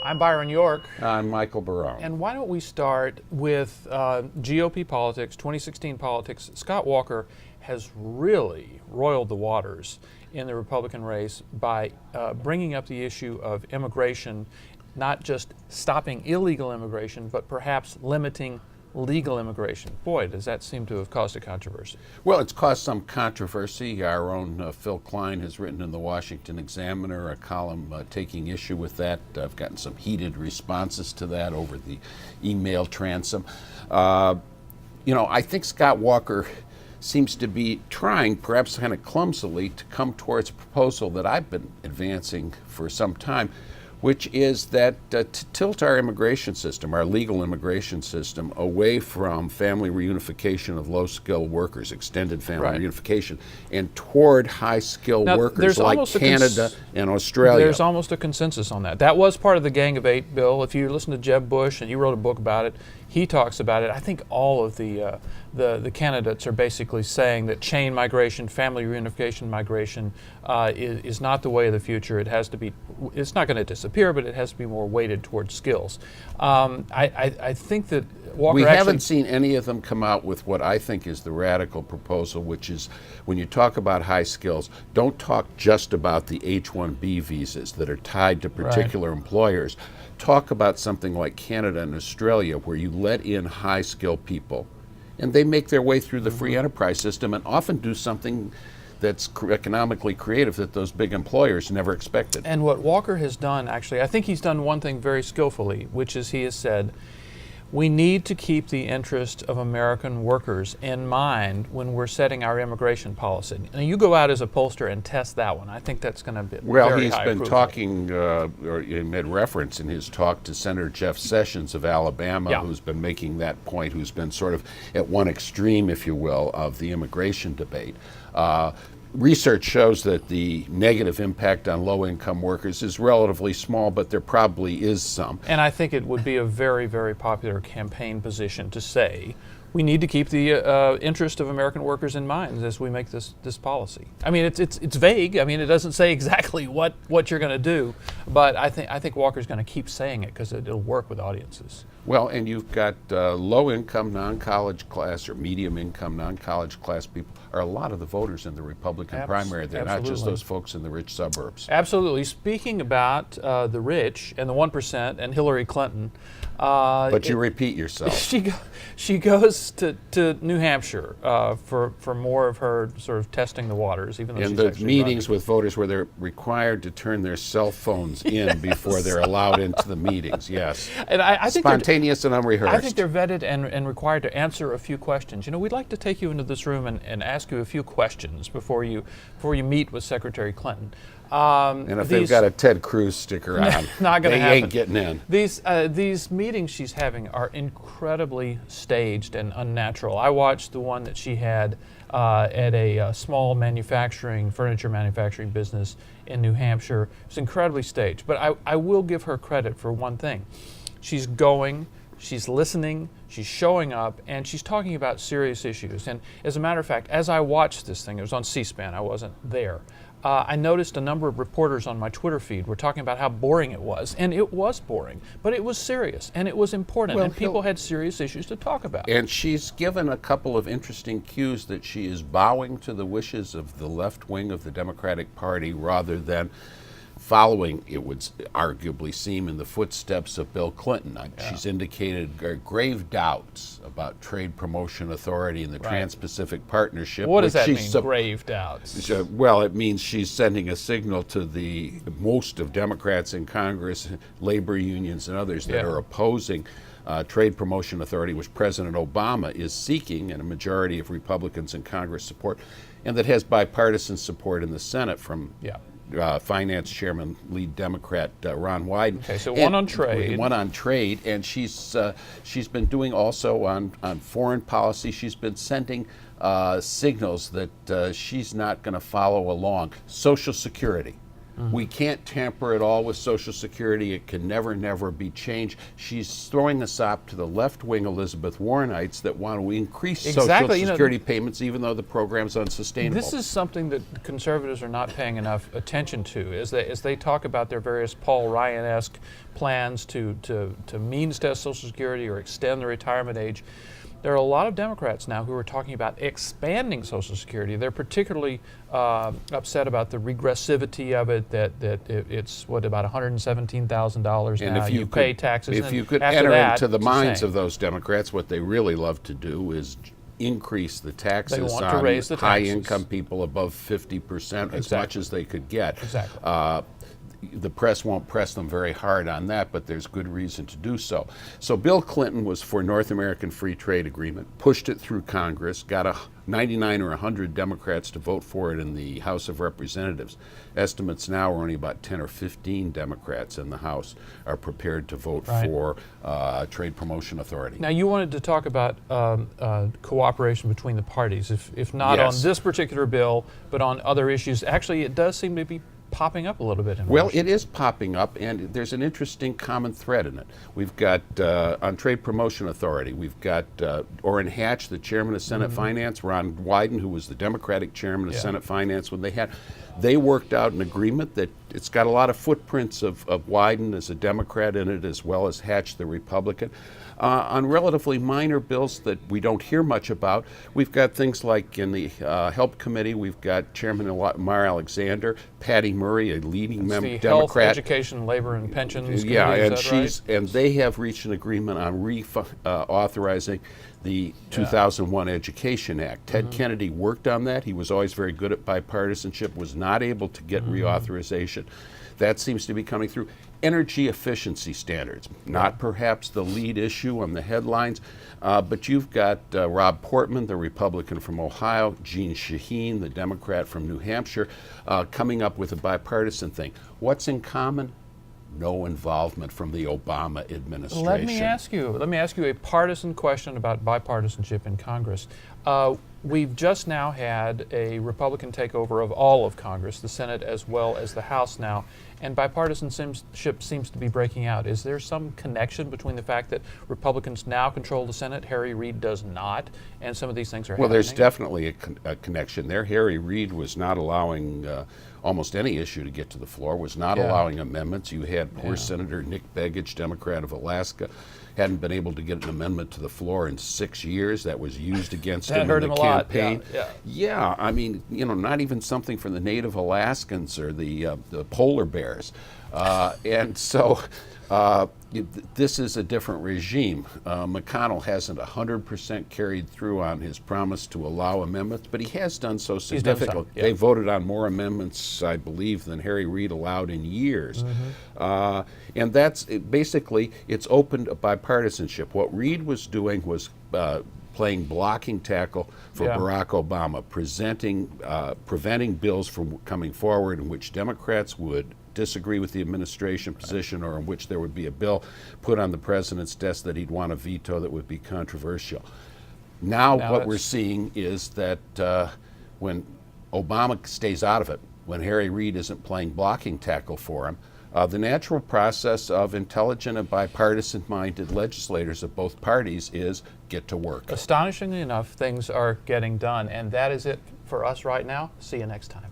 I'm Byron York. I'm Michael Barone. And why don't we start with GOP politics, 2016 politics. Scott Walker has really roiled the waters in the Republican race by bringing up the issue of immigration, not just stopping illegal immigration, but perhaps limiting legal immigration. Boy, does that seem to have caused a controversy. Well, it's caused some controversy. Our own Phil Klein has written in the Washington Examiner a column taking issue with that. I've gotten some heated responses to that over the email transom. I think Scott Walker seems to be trying, perhaps kind of clumsily, to come towards a proposal that I've been advancing for some time, which is that to tilt our immigration system, our legal immigration system, away from family reunification of low-skilled workers, extended family reunification, and toward high-skilled workers like Canada and Australia. There's almost a consensus on that. That was part of the Gang of Eight bill. If you listen to Jeb Bush, and you wrote a book about it, he talks about it. I think all of the candidates are basically saying that chain migration, family reunification migration is not the way of the future. It has to be, it's not going to disappear, but it has to be more weighted towards skills. I think that Walker We haven't seen any of them come out with what I think is the radical proposal, which is when you talk about high skills, don't talk just about the H-1B visas that are tied to particular employers. Talk about something like Canada and Australia, where you let in high-skilled people, and they make their way through the free enterprise system and often do something that's economically creative that those big employers never expected. And what Walker has done, actually, I think he's done one thing very skillfully, which is he has said, we need to keep the interest of American workers in mind when we're setting our immigration policy. Now, you go out as a pollster and test that one. I think that's going to be very high he's been approval. talking, or he made reference in his talk to Senator Jeff Sessions of Alabama, who's been making that point, who's been sort of at one extreme, if you will, of the immigration debate. Research shows that the negative impact on low-income workers is relatively small, but there probably is some. And I think it would be a very, very popular campaign position to say, we need to keep the interest of American workers in mind as we make this policy. I mean, it's vague. I mean, it doesn't say exactly what you're going to do, but I think Walker's going to keep saying it because it'll work with audiences. Well, and you've got low-income, non-college class or medium-income, non-college class people are a lot of the voters in the Republican primary. They're not just those folks in the rich suburbs. Absolutely. Speaking about the rich and the 1% and Hillary Clinton. But you repeat yourself. She goes to New Hampshire for more of her sort of testing the waters, even though and she's the meetings with voters where they're required to turn their cell phones in before they're allowed into the meetings. Yes. And I think spontaneous and unrehearsed. I think they're vetted and required to answer a few questions. You know, we'd like to take you into this room and ask you a few questions before you meet with Secretary Clinton. And if they've got a Ted Cruz sticker on, not gonna they happen. ain't getting in. These meetings she's having are incredibly staged and unnatural. I watched the one that she had at a small furniture manufacturing business in New Hampshire. It was incredibly staged. But I will give her credit for one thing. She's going, she's listening, she's showing up, and she's talking about serious issues. And as a matter of fact, as I watched this thing, it was on C-SPAN, I wasn't there, I noticed a number of reporters on my Twitter feed were talking about how boring it was. And it was boring, but it was serious, and it was important, and people had serious issues to talk about. And she's given a couple of interesting cues that she is bowing to the wishes of the left wing of the Democratic Party rather than following, it would arguably seem, in the footsteps of Bill Clinton. She's indicated grave doubts about trade promotion authority and the Trans-Pacific Partnership. What does that mean, grave doubts? Well, it means she's sending a signal to the most of Democrats in Congress, labor unions and others that are opposing trade promotion authority, which President Obama is seeking, and a majority of Republicans in Congress support, and that has bipartisan support in the Senate from Finance Chairman, lead Democrat Ron Wyden. Okay, so one on trade. One on trade, and she's been doing also on foreign policy. She's been sending signals that she's not going to follow along. Social Security. We can't tamper at all with Social Security. It can never be changed. She's throwing us up to the left-wing Elizabeth Warrenites that want to increase Social Security payments even though the program's unsustainable. This is something that conservatives are not paying enough attention to as they talk about their various Paul Ryan-esque plans to means test Social Security or extend the retirement age. There are a lot of Democrats now who are talking about expanding Social Security. They're particularly upset about the regressivity of it, that it's, about $117,000 now. If you pay taxes. If you could enter into the minds of those Democrats, what they really love to do is increase the taxes they want on to raise the high-income people above 50% as much as they could get. Exactly. The press won't press them very hard on that, but there's good reason to do so. So Bill Clinton was for North American Free Trade Agreement, pushed it through Congress, got 99 or 100 Democrats to vote for it in the House of Representatives. Estimates now are only about 10 or 15 Democrats in the House are prepared to vote for Trade Promotion Authority. Now, you wanted to talk about cooperation between the parties, if not on this particular bill, but on other issues. Actually, it does seem to be popping up a little bit in Washington. It is popping up, and there's an interesting common thread in it. We've got, on Trade Promotion Authority, we've got Orrin Hatch, the chairman of Senate Finance, Ron Wyden, who was the Democratic chairman of Senate Finance when they worked out an agreement that it's got a lot of footprints of Wyden as a Democrat in it, as well as Hatch, the Republican. On relatively minor bills that we don't hear much about, we've got things like in the Help Committee, we've got Chairman Mar Alexander, Patty Murray, a leading Democrat. Health, Education, Labor, and Pensions. Yeah, and they have reached an agreement on authorizing the 2001 Education Act. Ted Kennedy worked on that. He was always very good at bipartisanship, was not able to get reauthorization. That seems to be coming through. Energy efficiency standards, not perhaps the lead issue on the headlines, but you've got Rob Portman, the Republican from Ohio, Jeanne Shaheen, the Democrat from New Hampshire, coming up with a bipartisan thing. What's in common? No involvement from the Obama administration. Let me ask you a partisan question about bipartisanship in Congress. We've just now had a Republican takeover of all of Congress, the Senate as well as the House now, and bipartisanship seems to be breaking out. Is there some connection between the fact that Republicans now control the Senate, Harry Reid does not, and some of these things are happening? Well, there's definitely a connection there. Harry Reid was not allowing almost any issue to get to the floor, was not allowing amendments. You had poor Senator Nick Begich, Democrat of Alaska, hadn't been able to get an amendment to the floor in 6 years. That was used against him in the campaign. Yeah, I mean, not even something for the native Alaskans or the polar bears. And so this is a different regime. McConnell hasn't 100% carried through on his promise to allow amendments, but he has done so significantly. They voted on more amendments, I believe, than Harry Reid allowed in years. And that's basically, it's opened bipartisanship. What Reid was doing was playing blocking tackle for Barack Obama, preventing bills from coming forward in which Democrats would disagree with the administration position or in which there would be a bill put on the president's desk that he'd want to veto that would be controversial. Now what we're seeing is that when Obama stays out of it, when Harry Reid isn't playing blocking tackle for him, the natural process of intelligent and bipartisan-minded legislators of both parties is get to work. Astonishingly enough, things are getting done, and that is it for us right now. See you next time.